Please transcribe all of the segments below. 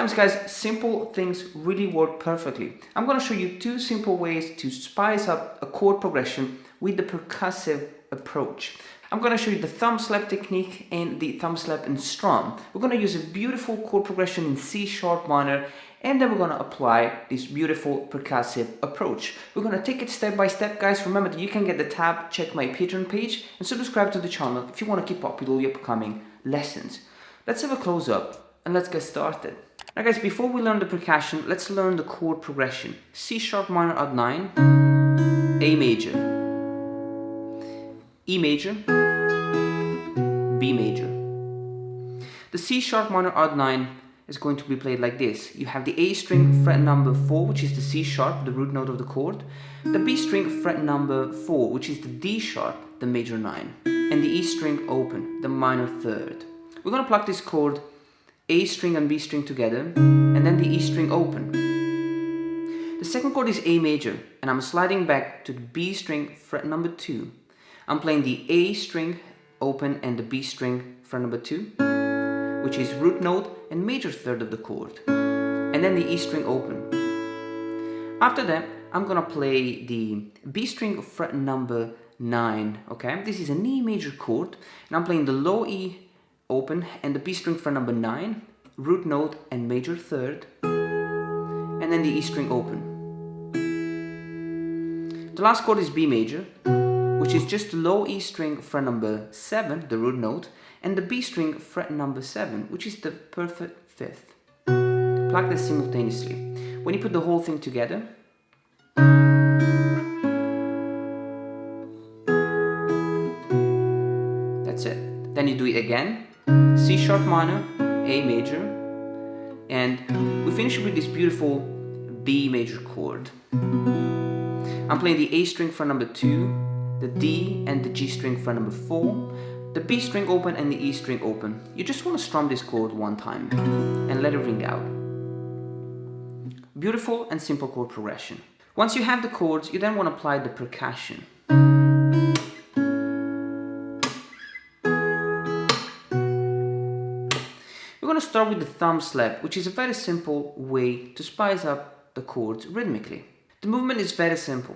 Sometimes, guys, simple things really work perfectly. I'm going to show you two simple ways to spice up a chord progression with the percussive approach. I'm going to show you the thumb slap technique and the thumb slap and strum. We're going to use a beautiful chord progression in C sharp minor, and then we're going to apply this beautiful percussive approach. We're going to take it step by step, guys. Remember that you can get the tab, check my Patreon page, and subscribe to the channel if you want to keep up with all the upcoming lessons. Let's have a close up and let's get started. Now, guys, before we learn the percussion, let's learn the chord progression. C sharp minor odd 9, A major, E major, B major. The C sharp minor odd 9 is going to be played like this. You have the A string fret number 4, which is the C sharp, the root note of the chord, the B string fret number 4, which is the D sharp, the major 9, and the E string open, the minor 3rd. We're going to pluck this chord A string and B string together, and then the E string open. The second chord is A major, and I'm sliding back to the B string fret number 2. I'm playing the A string open and the B string fret number 2, which is root note and major 3rd of the chord, and then the E string open. After that, I'm gonna play the B string fret number 9. Okay, this is an E major chord, and I'm playing the low E open and the B string fret number 9, root note and major 3rd, and then the E string open. The last chord is B major, which is just the low E string fret number 7, the root note, and the B string fret number 7, which is the perfect 5th. Pluck this simultaneously. When you put the whole thing together, that's it. Then you do it again, C sharp minor, A major, and we finish with this beautiful B major chord. I'm playing the A string fret number 2, the D and the G string fret number 4, the B string open and the E string open. You just want to strum this chord one time and let it ring out. Beautiful and simple chord progression. Once you have the chords, you then want to apply the percussion. We're going to start with the thumb slap, which is a very simple way to spice up the chords rhythmically. The movement is very simple.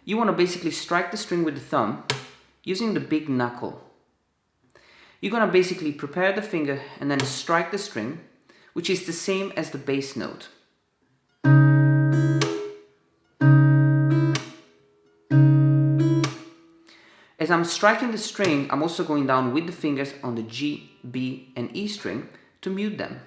You want to basically strike the string with the thumb using the big knuckle. You're going to basically prepare the finger and then strike the string, which is the same as the bass note. As I'm striking the string, I'm also going down with the fingers on the G, B, and E string to mute them.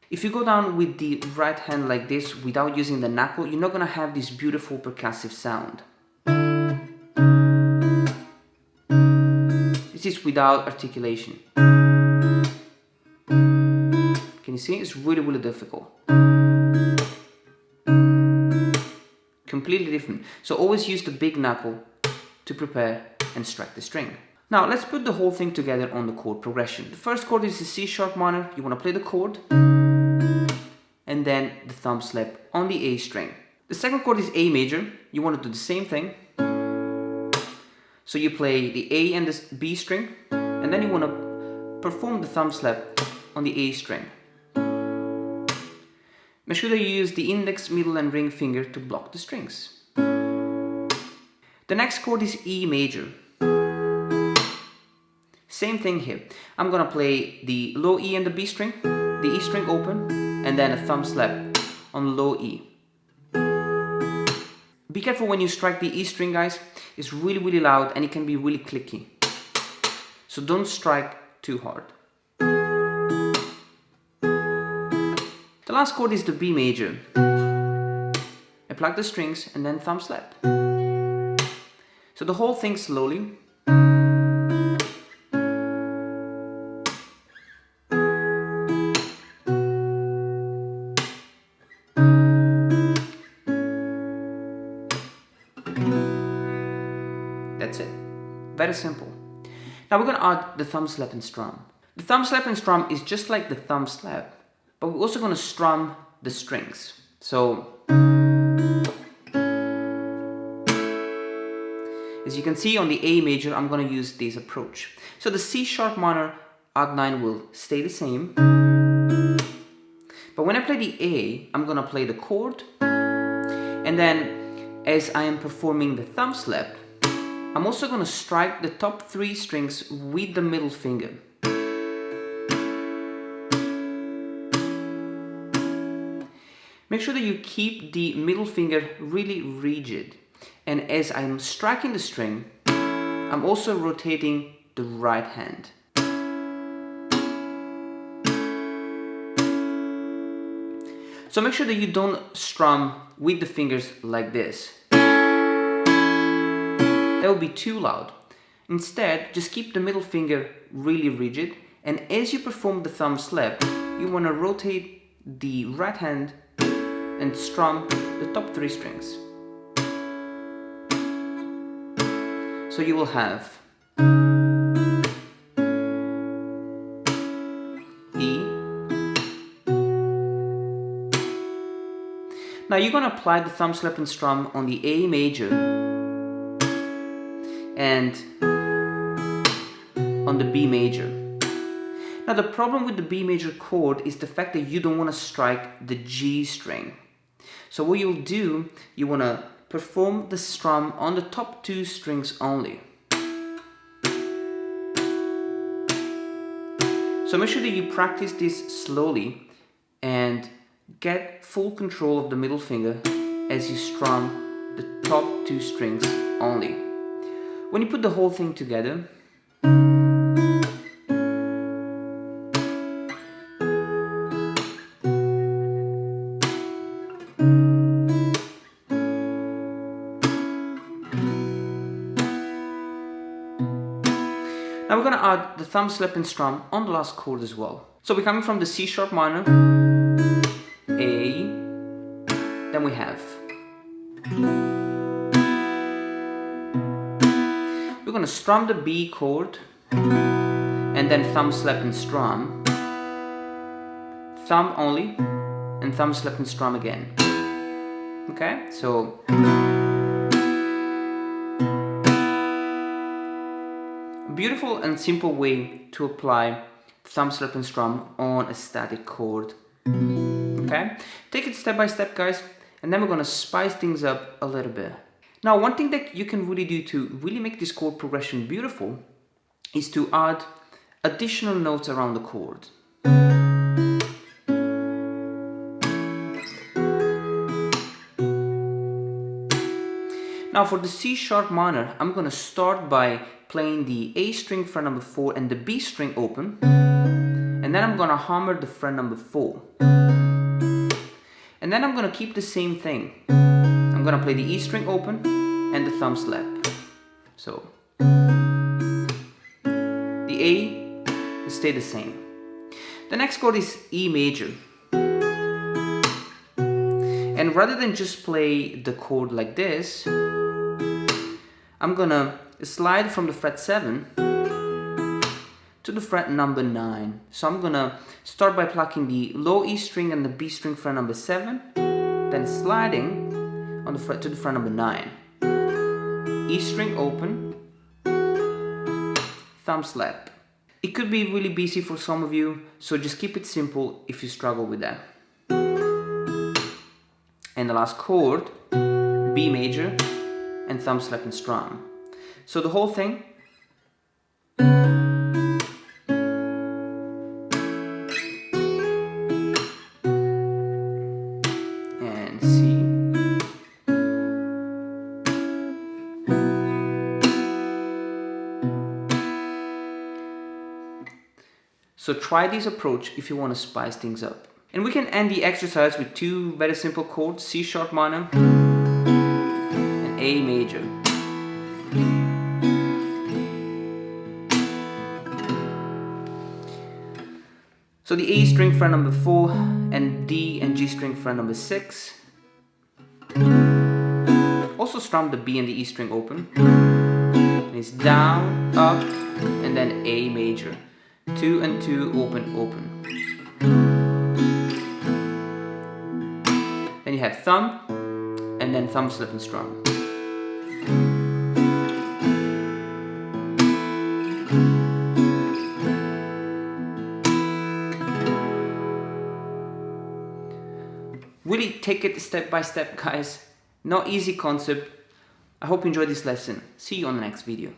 If you go down with the right hand like this without using the knuckle, you're not going to have this beautiful percussive sound. This is without articulation. Can you see? It's really, really difficult. Completely different. So always use the big knuckle to prepare and strike the string. Now let's put the whole thing together on the chord progression. The first chord is the C sharp minor. You want to play the chord, and then the thumb slap on the A string. The second chord is A major. You want to do the same thing. So you play the A and the B string, and then you want to perform the thumb slap on the A string. Make sure that you use the index, middle, and ring finger to block the strings. The next chord is E major. Same thing here. I'm gonna play the low E and the B string, the E string open, and then a thumb slap on low E. Be careful when you strike the E string, guys. It's really, really loud and it can be really clicky. So don't strike too hard. The last chord is the B major. I pluck the strings and then thumb slap. So the whole thing slowly. That's it. Very simple. Now we're going to add the thumb slap and strum. The thumb slap and strum is just like the thumb slap, but we're also going to strum the strings. So As you can see on the A major, I'm going to use this approach. So the C sharp minor odd 9 will stay the same. But when I play the A, I'm going to play the chord. And then as I am performing the thumb slap, I'm also going to strike the top 3 strings with the middle finger. Make sure that you keep the middle finger really rigid. And as I'm striking the string, I'm also rotating the right hand. So make sure that you don't strum with the fingers like this. That would be too loud. Instead, just keep the middle finger really rigid, and as you perform the thumb slap, you want to rotate the right hand and strum the top 3 strings. So you will have E. Now you're going to apply the thumb slap and strum on the A major and on the B major. Now the problem with the B major chord is the fact that you don't want to strike the G string. So what you'll do, you want to perform the strum on the top 2 strings only. So make sure that you practice this slowly and get full control of the middle finger as you strum the top 2 strings only. When you put the whole thing together, now we're going to add the thumb slap and strum on the last chord as well. So we're coming from the C sharp minor, A, then we have. We're going to strum the B chord, and then thumb slap and strum, thumb only, and thumb slap and strum again. Okay, so a beautiful and simple way to apply thumb slap and strum on a static chord. Okay, take it step by step, guys, and then we're going to spice things up a little bit. Now, one thing that you can really do to really make this chord progression beautiful is to add additional notes around the chord. Now for the C sharp minor, I'm going to start by playing the A string fret number 4 and the B string open, and then I'm going to hammer the fret number 4. And then I'm going to keep the same thing. I'm going to play the E string open and the thumb slap. So the A will stay the same. The next chord is E major. And rather than just play the chord like this, I'm going to slide from the fret 7 to the fret number 9. So I'm going to start by plucking the low E string and the B string fret number 7, then sliding on the fret to the fret number 9. E string open, thumb slap. It could be really busy for some of you, so just keep it simple if you struggle with that. And the last chord, B major, and thumb slap and strum. So the whole thing. And C. So try this approach if you want to spice things up. And we can end the exercise with 2 very simple chords, C sharp minor and A major. So the A string fret number 4 and D and G string fret number 6. Also strum the B and the E string open. And it's down, up, and then A major. 2 and 2, open, open. Then you have thumb, and then thumb slap and strum. take it step by step, guys. Not easy concept. I hope you enjoyed this lesson. See you on the next video.